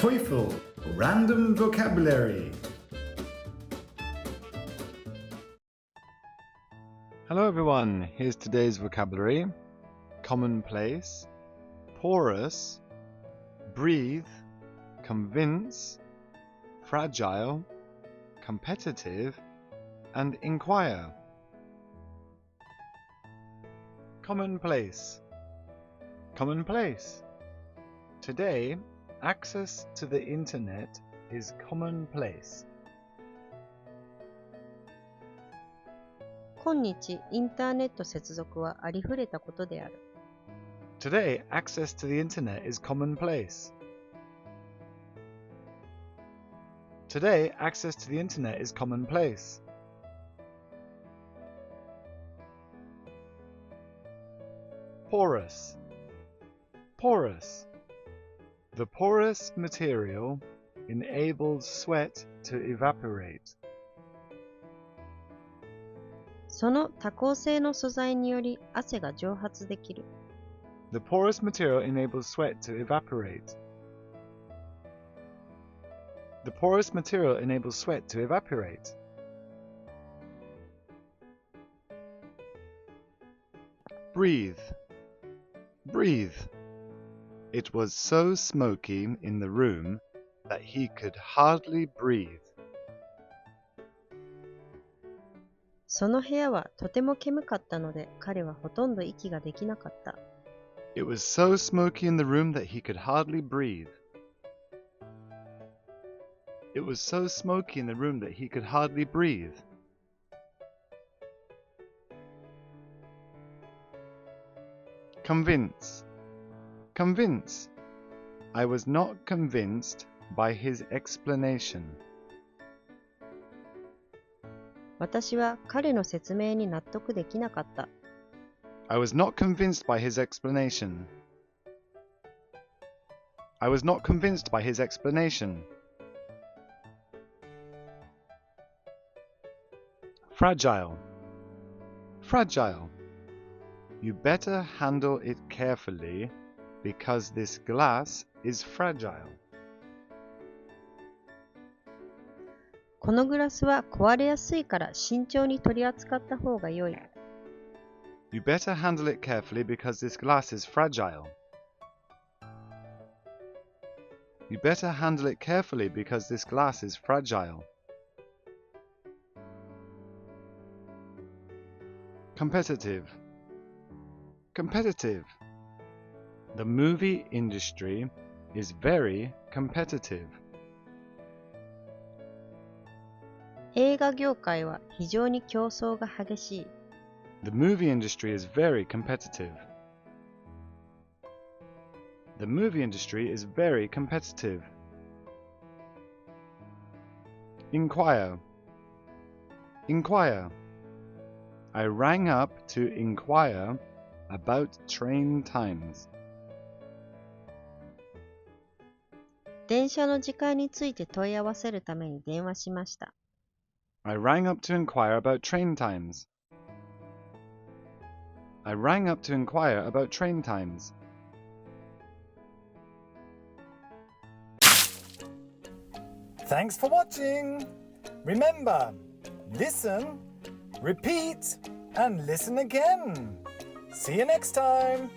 TOEFL Random Vocabulary. Hello everyone, here's today's vocabulary. Commonplace, porous, breathe, convince, fragile, competitive, and inquire. Commonplace. Commonplace. Today, access to the internet is commonplace. 今日、インターネット接続はありふれたことである。Today, access to the internet is commonplace. Today, access to the internet is commonplace. Porous. Porous. The porous material enables sweat to evaporate. その多孔性の素材により汗が蒸発できる。The porous material enables sweat to evaporate. The porous material enables sweat to evaporate. Breathe. Breathe. It was so smoky in the room that he could hardly breathe. その部屋はとても煙かったので彼はほとんど息ができなかった。It was so smoky in the room that he could hardly breathe. It was so smoky in the room that he could hardly breathe. Convince. Convince. I was not convinced by his explanation. 私は彼の説明に納得できなかった。I was not convinced by his explanation. I was not convinced by his explanation. Fragile. Fragile. You better handle it carefully because this glass is fragile. このグラスは壊れやすいから慎重に取り扱った方が良い。You better handle it carefully because this glass is fragile. You better handle it carefully because this glass is fragile. Competitive. Competitive. The movie industry is very competitive. 映画業界は非常に競争が激しい。The movie industry is very competitive. The movie industry is very competitive. Inquire. Inquire. I rang up to inquire about train times. 電車の時間について問い合わせるために電話しました。I rang up to inquire about train times. I rang up to inquire about train times. Thanks for watching. Remember, listen, repeat, and listen again. See you next time.